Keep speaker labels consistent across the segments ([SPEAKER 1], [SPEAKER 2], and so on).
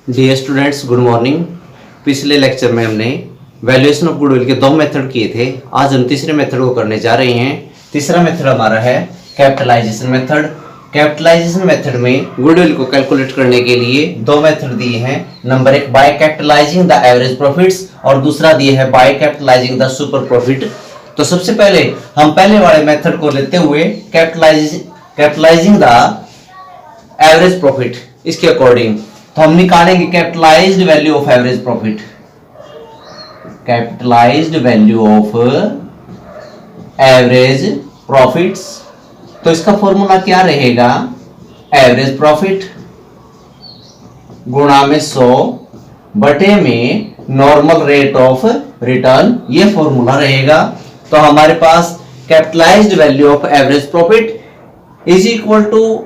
[SPEAKER 1] Dear students, good morning. पिछले lecture में हमने वैल्यूएशन ऑफ गुडविल के दो मेथड किए थे। आज हम तीसरे मेथड को करने जा रहे हैं। तीसरा मेथड हमारा है कैपिटलाइजेशन मेथड। कैपिटलाइजेशन मेथड में गुडविल को कैलकुलेट करने के लिए दो मेथड दिए हैं। नंबर एक by capitalising the average profits और दूसरा दिया है by capitalising the super profit. तो सबसे पहले हम पहले वाले मेथड को लेते हुए कैपिटलाइजिंग द एवरेज प्रॉफिट, इसके अकॉर्डिंग तो हम निकालेंगे capitalised value of average profit. Capitalised value of average profits, तो इसका फॉर्मूला क्या रहेगा? एवरेज प्रॉफिट गुणा में 100 बटे में नॉर्मल रेट ऑफ रिटर्न, ये फॉर्मूला रहेगा। तो हमारे पास capitalized value of average profit is equal to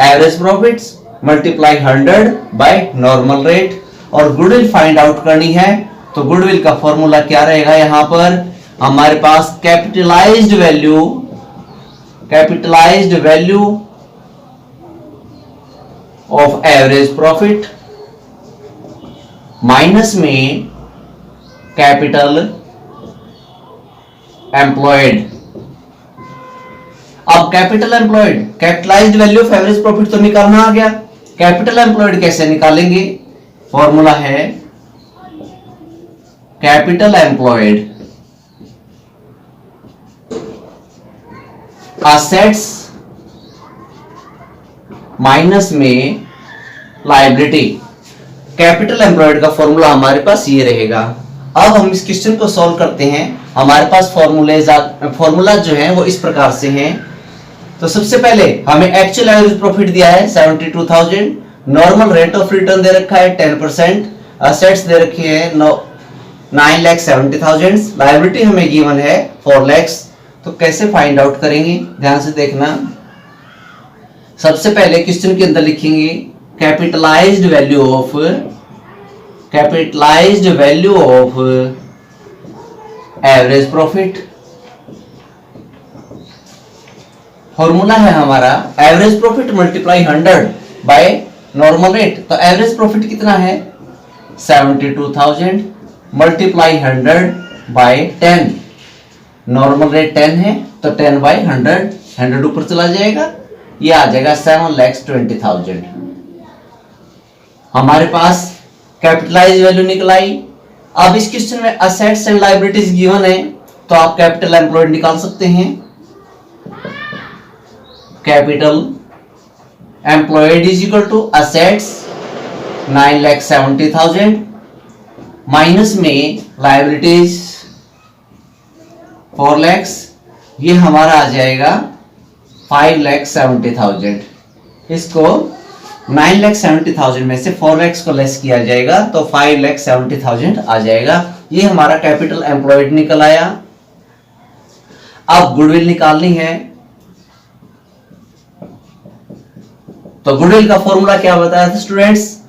[SPEAKER 1] average profits multiply 100 by normal rate. और गुडविल फाइंड आउट करनी है, तो गुडविल का फॉर्मूला क्या रहेगा? यहां पर हमारे पास capitalized value of average profit minus में कैपिटल एम्प्लॉयड। अब capital employed, capitalized value of average profit तो निकालना आ गया, कैपिटल एम्प्लॉयड कैसे निकालेंगे? फॉर्मूला है कैपिटल एम्प्लॉयड असेट्स माइनस में लायबिलिटी। कैपिटल एम्प्लॉयड का फॉर्मूला हमारे पास ये रहेगा। अब हम इस क्वेश्चन को सॉल्व करते हैं। हमारे पास फॉर्मूला जो है वो इस प्रकार से हैं। तो सबसे पहले हमें एक्चुअल एवरेज प्रॉफिट दिया है 72,000, नॉर्मल रेट ऑफ रिटर्न दे रखा है 10%, असेट्स दे रखी है 9,70,000, लायबिलिटी हमें गिवन है 4 लाख। तो कैसे फाइंड आउट करेंगे? ध्यान से देखना। सबसे पहले क्वेश्चन के अंदर लिखेंगे capitalised value of average profit. Formula है हमारा average profit multiply 100 by normal rate. तो एवरेज प्रॉफिट कितना है? 72,000 मल्टीप्लाई 100 बाय 10। नॉर्मल रेट 10 है तो 10 बाय 100 ऊपर चला जाएगा, ये आ जाएगा 7,20,000। हमारे पास कैपिटलाइज वैल्यू निकल आई। अब इस क्वेश्चन में असेट्स एंड लायबिलिटीज गिवन है, तो आप कैपिटल एम्प्लॉयड निकाल सकते हैं। Capital employed is equal to assets 9,70,000 minus में लायबिलिटीज 4 लाख, ये हमारा आ जाएगा 5,70,000। इसको 9,70,000 में से 4 लाख को लेस किया जाएगा तो 5,70,000 आ जाएगा। ये हमारा कैपिटल एम्प्लॉयड निकल आया। अब गुडविल निकालनी है, तो गुडविल का फॉर्मूला क्या बताया था स्टूडेंट्स?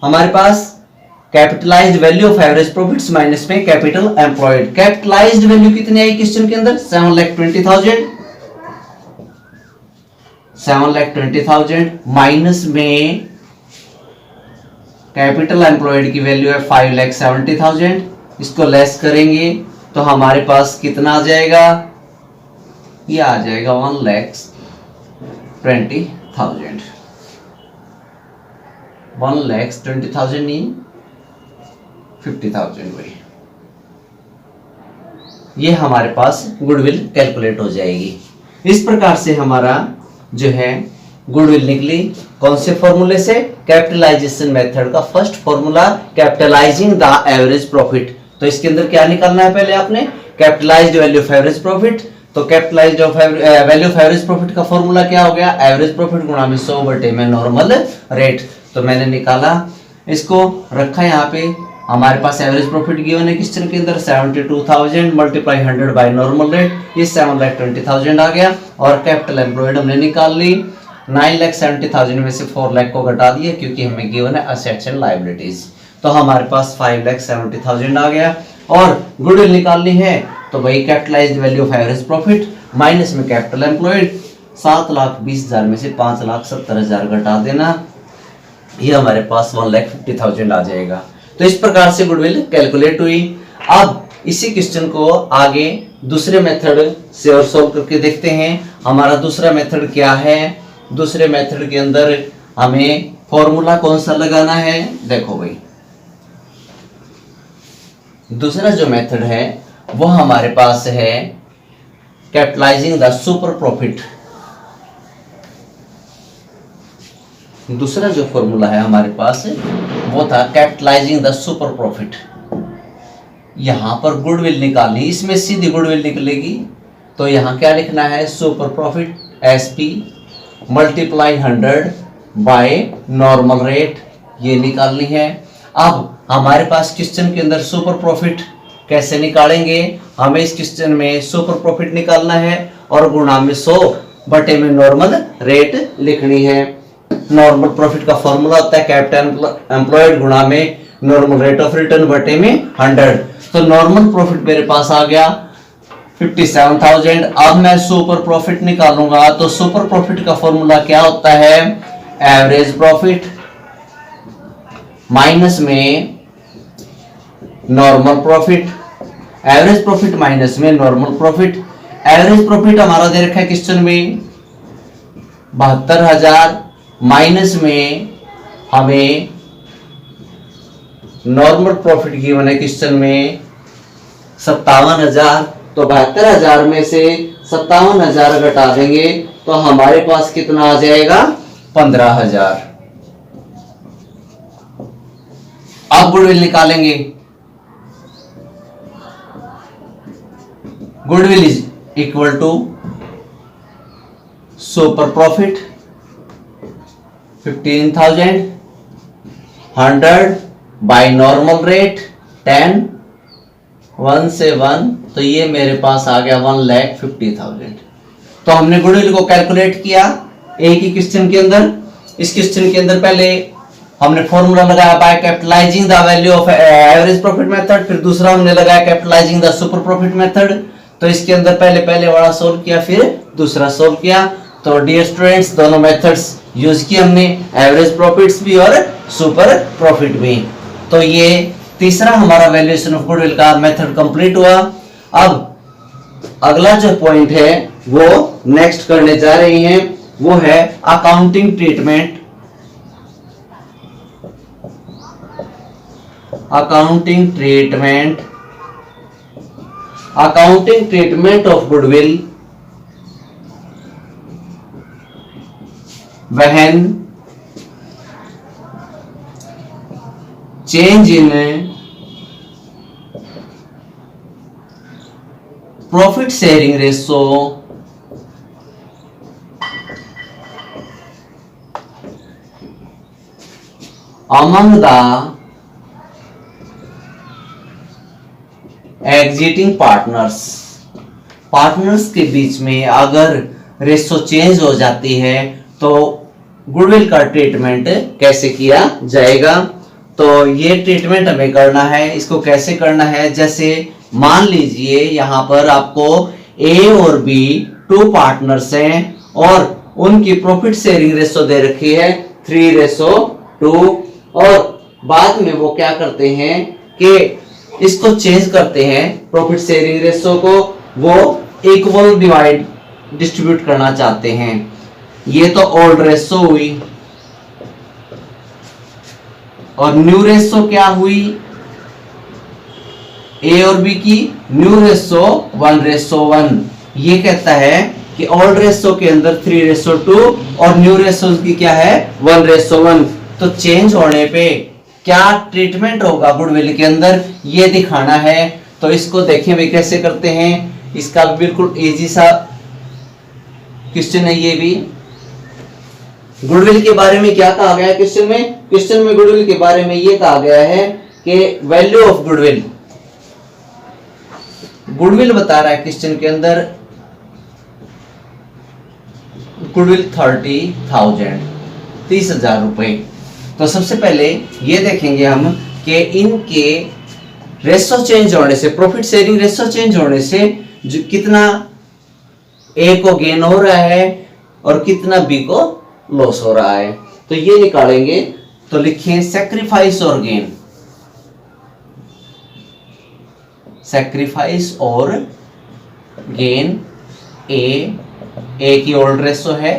[SPEAKER 1] हमारे पास capitalized value of average profits minus में कैपिटल एम्प्लॉयड। कैपिटलाइज्ड वैल्यू कितनी आई क्वेश्चन के अंदर? 7,20,000 माइनस में कैपिटल एम्प्लॉयड की वैल्यू है 5,70,000। इसको लेस करेंगे तो हमारे पास कितना आ जाएगा? ये आ जाएगा 1,20,000। 1,20,000 नहीं 50,000 हुई। ये हमारे पास गुडविल कैलकुलेट हो जाएगी। इस प्रकार से हमारा जो है गुडविल निकली। कौन से फॉर्मूले से? कैपिटलाइजेशन मेथड का first formula capitalizing the average profit. तो इसके अंदर क्या निकालना है? पहले आपने capitalized value of average profit. तो capitalized value of average profit का फॉर्मूला क्या हो गया? एवरेज प्रॉफिट गुणा में 100 बटे में नॉर्मल रेट। तो मैंने निकाला, इसको रखा यहाँ पे। हमारे पास एवरेज प्रॉफिट गिवन है क्वेश्चन के अंदर 72,000 मल्टीप्लाई 100 बाय नॉर्मल रेट, ये 7,20,000 आ गया। और कैपिटल एम्प्लॉयड हमने निकाल ली। 9,70,000 में से 4 लाख को घटा दिया क्योंकि हमें गिवन है असेट्स एंड लायबिलिटीज। तो हमारे पास 5,70,000 आ गया। और गुडविल निकालनी है तो वही capitalised value of average profit minus में कैपिटल एम्प्लॉयड 7,20,000 में से 5,70,000 घटा देना ये हमारे पास 1,50,000 आ जाएगा। तो इस प्रकार से गुडविल कैलकुलेट हुई। अब इसी क्वेश्चन को आगे दूसरे मेथड से और सॉल्व करके देखते हैं। हमारा दूसरा मेथड क्या है? दूसरे मेथड के अंदर हमें फॉर्मूला कौन सा लगाना है? देखो भाई, दूसरा जो मेथड है वो हमारे पास है कैपिटलाइजिंग द सुपर प्रॉफिट। दूसरा जो फॉर्मूला है हमारे पास वो था कैपिटलाइजिंग द सुपर प्रॉफिट। यहां पर गुडविल निकालनी, इसमें सीधी गुडविल निकलेगी। तो यहां क्या लिखना है? Super profit SP multiply 100 by normal rate, ये निकालनी है। अब हमारे पास क्वेश्चन के अंदर सुपर प्रॉफिट कैसे निकालेंगे? हमें इस क्वेश्चन में सुपर प्रॉफिट निकालना है और गुणा में 100 बटे में नॉर्मल रेट लिखनी है। नॉर्मल प्रॉफिट का फॉर्मूला होता है कैपिटल एम्प्लॉयड गुणा में नॉर्मल रेट ऑफ रिटर्न बटे में 100। तो नॉर्मल प्रॉफिट मेरे पास आ गया 57,000। अब मैं सुपर प्रॉफिट निकालूंगा। तो सुपर प्रॉफिट का फॉर्मूला क्या होता है? एवरेज प्रॉफिट माइनस में normal profit, average profit minus में नॉर्मल प्रॉफिट। एवरेज प्रॉफिट हमारा दे रखा है क्वेश्चन में 72,000 माइनस में हमें नॉर्मल प्रॉफिट गिवन है क्वेश्चन में 57,000। तो 72,000 में से 57,000 घटा देंगे तो हमारे पास कितना आ जाएगा? 15,000। अब गुडविल निकालेंगे। Goodwill is equal to super profit 15,000 100 by normal rate 10 1 से 1, तो ये मेरे पास आ गया 1,50,000। तो हमने गुडविल को कैलकुलेट किया एक ही क्वेश्चन के अंदर। इस क्वेश्चन के अंदर पहले हमने फॉर्मूला लगाया by capitalising the value of average profit method, फिर दूसरा हमने लगाया capitalising the super profit method. तो इसके अंदर पहले वाला सोल्व किया, फिर दूसरा सोल्व किया। तो डियर स्टूडेंट्स, दोनों मेथड्स यूज किए हमने, एवरेज प्रॉफिट्स भी और सुपर प्रॉफिट भी। तो ये तीसरा हमारा वैल्यूएशन ऑफ गुडविल का मेथड कंप्लीट हुआ। अब अगला जो पॉइंट है वो नेक्स्ट करने जा रही हैं, वो है accounting treatment. Accounting treatment of goodwill when change in profit sharing ratio among the exiting partners के बीच में अगर रेशो चेंज हो जाती है तो गुडविल का ट्रीटमेंट कैसे किया जाएगा? तो ये ट्रीटमेंट हमें करना है। इसको कैसे करना है? जैसे मान लीजिए यहाँ पर आपको A और B 2 पार्टनर्स हैं और उनकी प्रॉफिट शेयरिंग रेशो दे रखी है 3:2 और बाद में वो क्या करते हैं कि इसको चेंज करते हैं, प्रॉफिट शेयरिंग रेशो को वो इक्वल डिस्ट्रीब्यूट करना चाहते हैं। ये तो ओल्ड रेशो हुई और न्यू रेशो क्या हुई? ए और बी की न्यू रेशो 1:1। ये कहता है कि ओल्ड रेशो के अंदर 3:2 और न्यू रेशो की क्या है 1:1। तो चेंज होने पे क्या ट्रीटमेंट होगा गुडविल के अंदर, ये दिखाना है। तो इसको देखें भाई कैसे करते हैं। इसका बिल्कुल इजी सा क्वेश्चन है ये भी। गुडविल के बारे में क्या कहा गया है क्वेश्चन में? क्वेश्चन में गुडविल के बारे में ये कहा गया है कि वैल्यू ऑफ गुडविल बता रहा है क्वेश्चन के अंदर गुडविल 30,000 रुपए। तो सबसे पहले ये देखेंगे हम कि इनके रेशो चेंज होने से, प्रॉफिट शेयरिंग रेशो चेंज होने से जो कितना ए को गेन हो रहा है और कितना बी को लॉस हो रहा है। तो ये निकालेंगे तो लिखें सैक्रिफाइस और गेन, सैक्रिफाइस और गेन। ए की ओल्ड रेशो है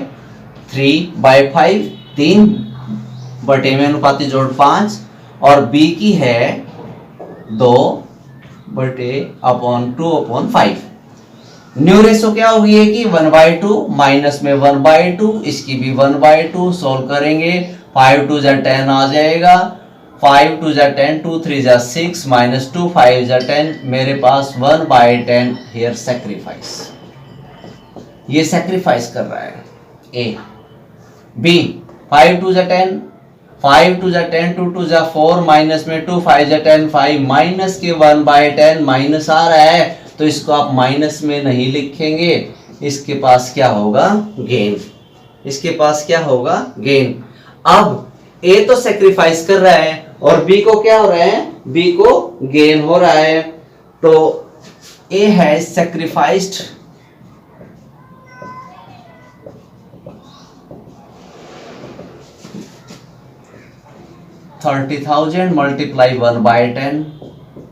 [SPEAKER 1] 3/5, 3 बटे में अनुपाती जोड़ 5, और बी की है 2/2/5। न्यू रेशो क्या हो गई है कि 1/2, माइनस में 1/2, इसकी भी 1/2, सोल्व करेंगे 5 2 10 आ जाएगा, 5 2 10, 2 3 6, माइनस 2 5 10, मेरे पास 1/10 हियर सैक्रिफाइस, ये सैक्रिफाइस कर रहा है ए। बी 5 2 10, 5 2 10, 2 2 4, माइनस में 2 5 10, 5 माइनस के 1/10, माइनस आ रहा है तो इसको आप माइनस में नहीं लिखेंगे, इसके पास क्या होगा गेन, इसके पास क्या होगा गेन। अब ए तो सैक्रिफाइस कर रहा है और बी को क्या हो रहा है, बी को गेन हो रहा है, तो ए है सैक्रिफाइस्ड 30,000 मल्टीप्लाई 1/10,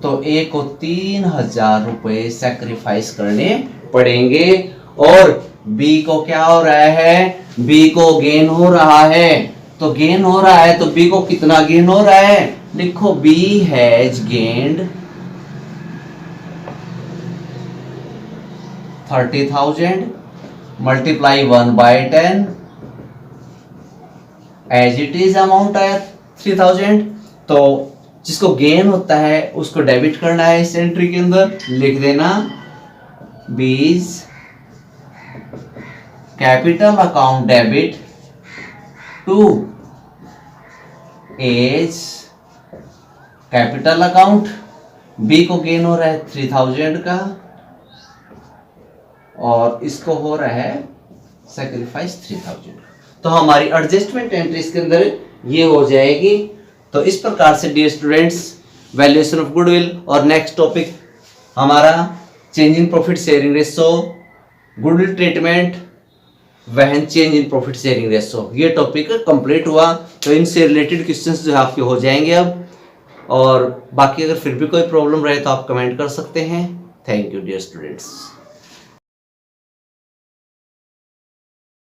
[SPEAKER 1] तो ए को 3,000 रुपए सैक्रिफाइस करने पड़ेंगे। और बी को क्या हो रहा है, बी को गेन हो रहा है, तो गेन हो रहा है तो बी को कितना गेन हो रहा है, लिखो B has gained 30,000 multiply 1/10, as it is amount आया 3,000, तो जिसको गेन होता है उसको डेबिट करना है इस एंट्री के अंदर, लिख देना B's capital account debit to A's capital account. B को गेन हो रहा है 3,000 का और इसको हो रहा है सैक्रिफाइस 3,000 का, तो हमारी एडजस्टमेंट एंट्री इसके अंदर ये हो जाएगी। तो इस प्रकार से dear students valuation of goodwill, और नेक्स्ट टॉपिक हमारा change in profit sharing ratio, goodwill treatment when change in profit sharing ratio, ये टॉपिक कंप्लीट हुआ। तो इनसे रिलेटेड क्वेश्चंस जो है आपके हो जाएंगे अब, और बाकी अगर फिर भी कोई प्रॉब्लम रहे तो आप कमेंट कर सकते हैं। Thank you dear students.